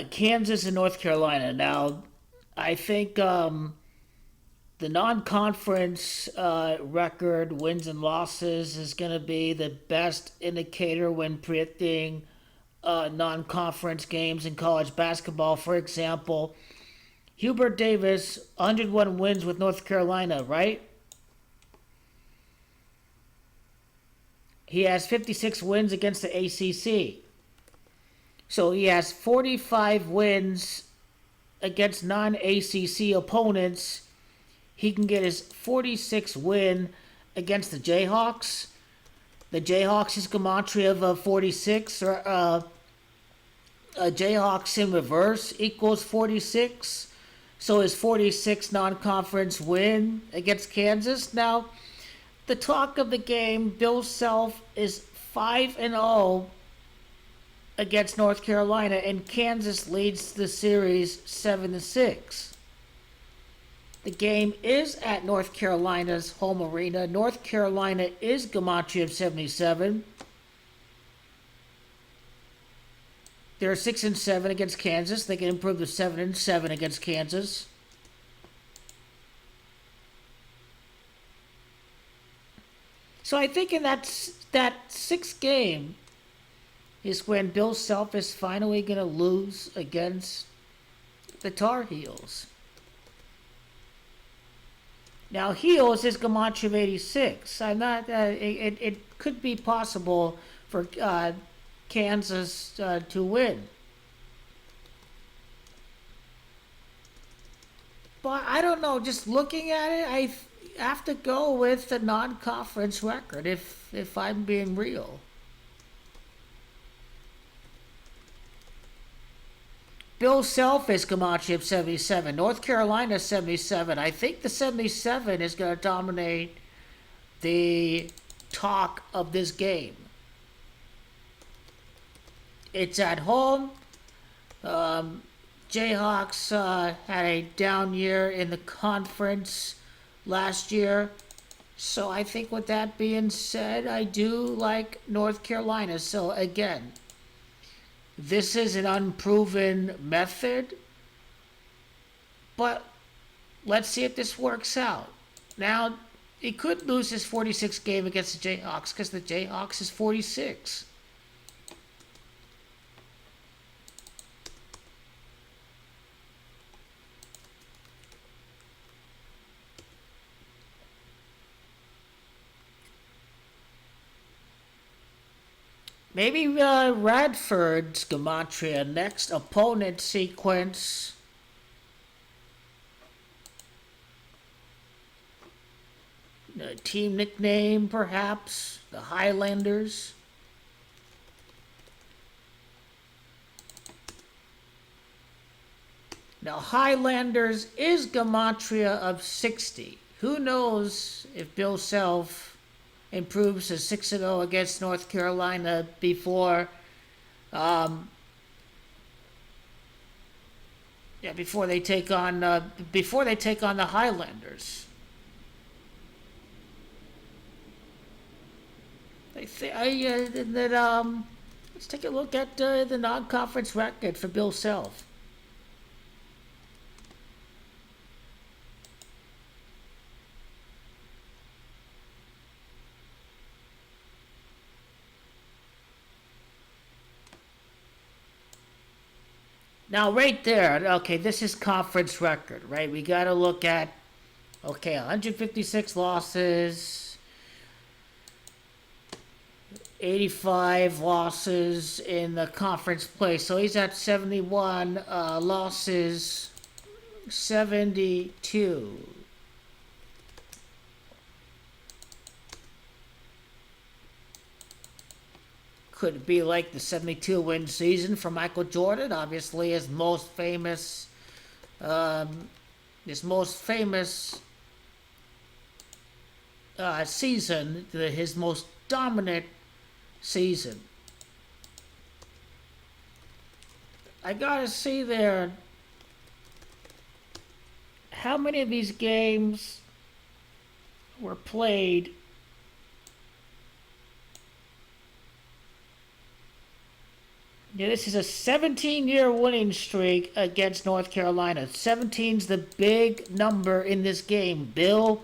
Kansas and North Carolina. Now, I think the non-conference record, wins and losses, is going to be the best indicator when predicting non-conference games in college basketball. For example, Hubert Davis, 101 wins with North Carolina, right? He has 56 wins against the ACC. So he has 45 wins against non-ACC opponents. He can get his 46th win against the Jayhawks. The Jayhawks is Gematria of 46. Jayhawks in reverse equals 46. So his 46th non-conference win against Kansas. Now, the talk of the game, Bill Self is 5-0 against North Carolina, and Kansas leads the series 7-6. The game is at North Carolina's home arena. North Carolina is Gematria of 77. They're 6-7 against Kansas. They can improve to 7-7 against Kansas. So I think in that sixth game is when Bill Self is finally going to lose against the Tar Heels. Now, Heels is Gematria of 86. I'm not. It could be possible for Kansas to win, but I don't know. Just looking at it, I have to go with the non-conference record. If I'm being real. Bill Self is Gematria of 77. North Carolina 77. I think the 77 is going to dominate the talk of this game. It's at home. Jayhawks had a down year in the conference last year. So I think with that being said, I do like North Carolina. So again, this is an unproven method, but let's see if this works out. Now, he could lose his 46th game against the Jayhawks because the Jayhawks is 46. Maybe Radford's Gematria next opponent sequence. Team nickname, perhaps. The Highlanders. Now, Highlanders is Gematria of 60. Who knows if Bill Self improves to 6-0 against North Carolina before before they take on the Highlanders. Let's take a look at the non-conference record for Bill Self. Now, right there, okay, this is conference record, right? We got to look at, 156 losses, 85 losses in the conference play. So he's at 71 losses, 72. Could be like the 72 win season for Michael Jordan, obviously his most famous season, his most dominant season. I gotta see there how many of these games were played Yeah, this is a 17-year winning streak against North Carolina. 17's the big number in this game. Bill,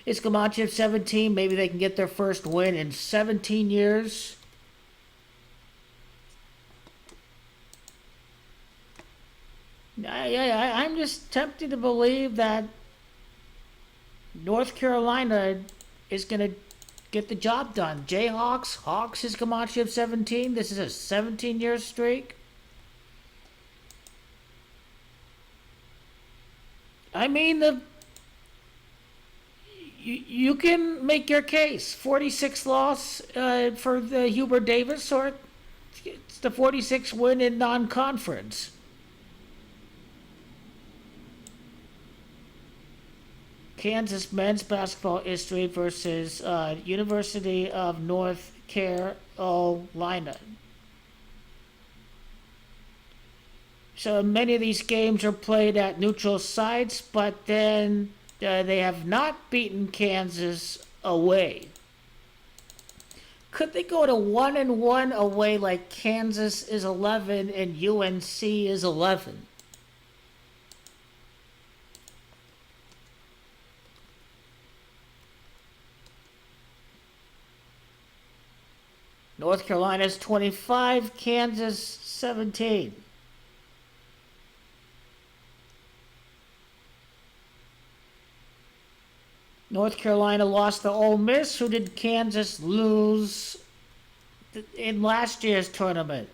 is Gematria 17? Maybe they can get their first win in 17 years. I'm just tempted to believe that North Carolina is going to get the job done. Jayhawks, Hawks is Gematria of 17. This is a 17-year streak. I mean, you can make your case. 46 loss for the Hubert Davis, or it's the 46 win in non-conference. Kansas men's basketball history versus University of North Carolina. So many of these games are played at neutral sites, but then they have not beaten Kansas away. Could they go to 1-1 away like Kansas is 11 and UNC is 11? North Carolina's 25, Kansas 17. North Carolina lost to Ole Miss. Who did Kansas lose in last year's tournament?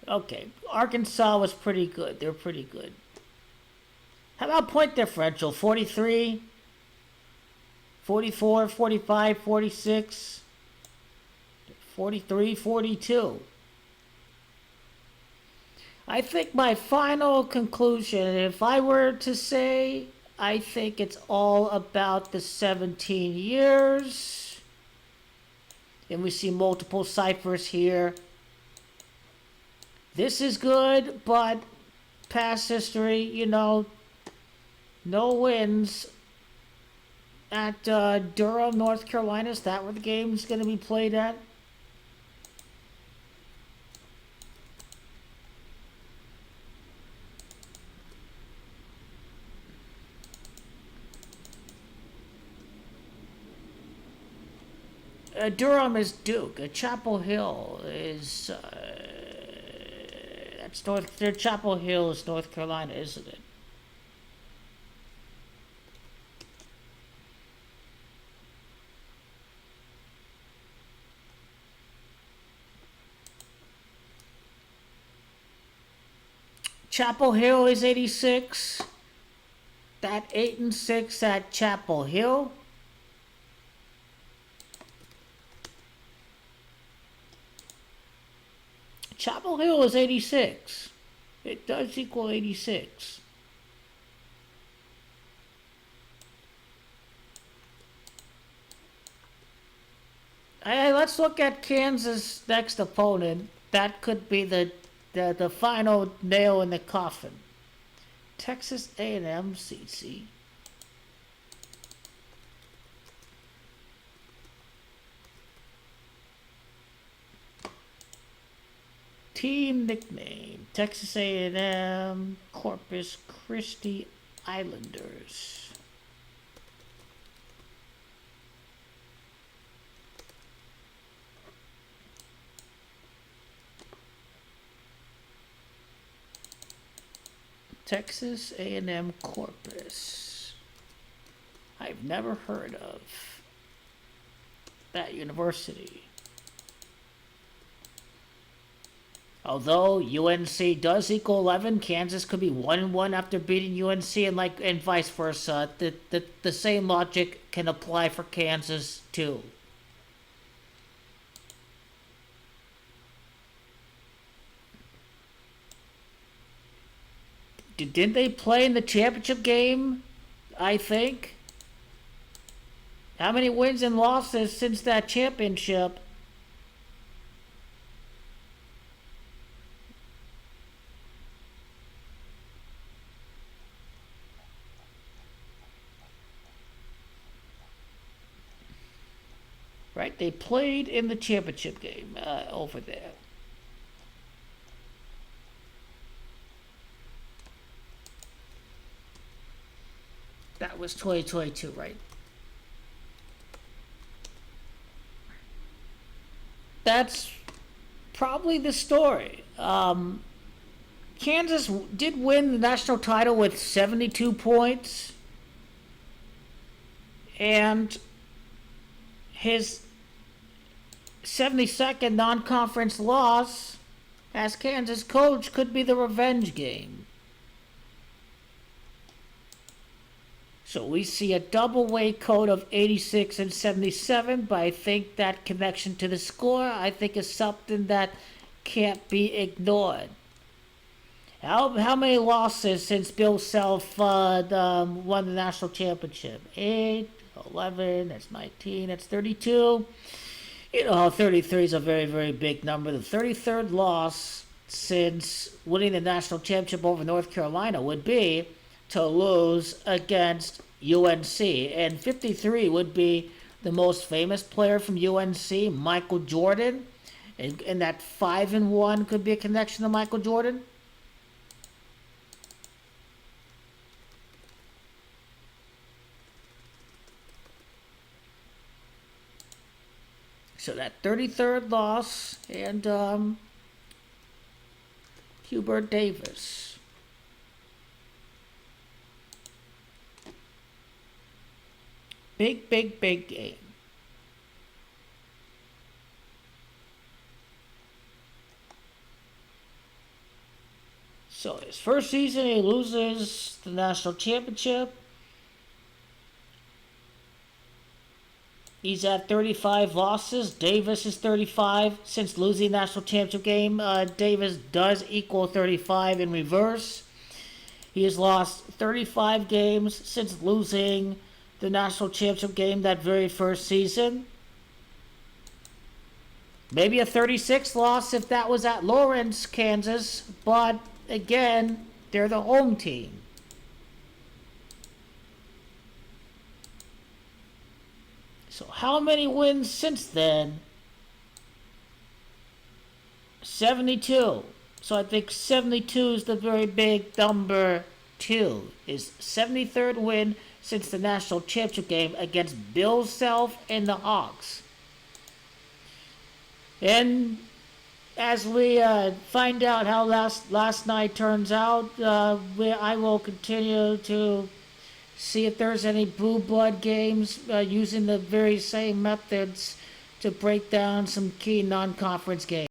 Okay, Arkansas was pretty good. They're pretty good. How about point differential? 43, 44, 45, 46, 43, 42. I think my final conclusion, if I were to say, I think it's all about the 17 years. And we see multiple ciphers here. This is good, but past history, no wins at Durham, North Carolina. Is that where the game's going to be played at? Durham is Duke. Chapel Hill is Chapel Hill is North Carolina, isn't it? Chapel Hill is 86. That 8-6 at Chapel Hill. Chapel Hill is 86. It does equal 86. Let's look at Kansas' next opponent. That could be the final nail in the coffin. Texas A&M CC. Team nickname, Texas A&M Corpus Christi Islanders. Texas A&M Corpus. I've never heard of that university. Although UNC does equal 11, Kansas could be 1-1 after beating UNC, and vice versa. The same logic can apply for Kansas too. Didn't they play in the championship game? I think. How many wins and losses since that championship? right? They played in the championship game over there. That was 2022, right? That's probably the story. Kansas did win the national title with 72 points, and his 72nd non-conference loss as Kansas coach could be the revenge game. So we see a double weight code of 86 and 77, but I think that connection to the score, I think, is something that can't be ignored. How many losses since Bill Self won the national championship? 8, 11, that's 19, that's 32. You know how 33 is a very, very big number. The 33rd loss since winning the national championship over North Carolina would be to lose against UNC. And 53 would be the most famous player from UNC, Michael Jordan. And that 5-1 could be a connection to Michael Jordan. So that 33rd loss and Hubert Davis. Big, big, big game. So his first season, he loses the national championship. He's at 35 losses. Davis is 35. Since losing the national championship game, Davis does equal 35 in reverse. He has lost 35 games since losing the national championship game that very first season. Maybe a 36th loss if that was at Lawrence, Kansas. But again, they're the home team. So how many wins since then? 72. So I think 72 is the very big number 2. His 73rd win since the national championship game against Bill Self and the Hawks. And as we find out how last night turns out, I will continue to see if there's any blue blood games using the very same methods to break down some key non-conference games.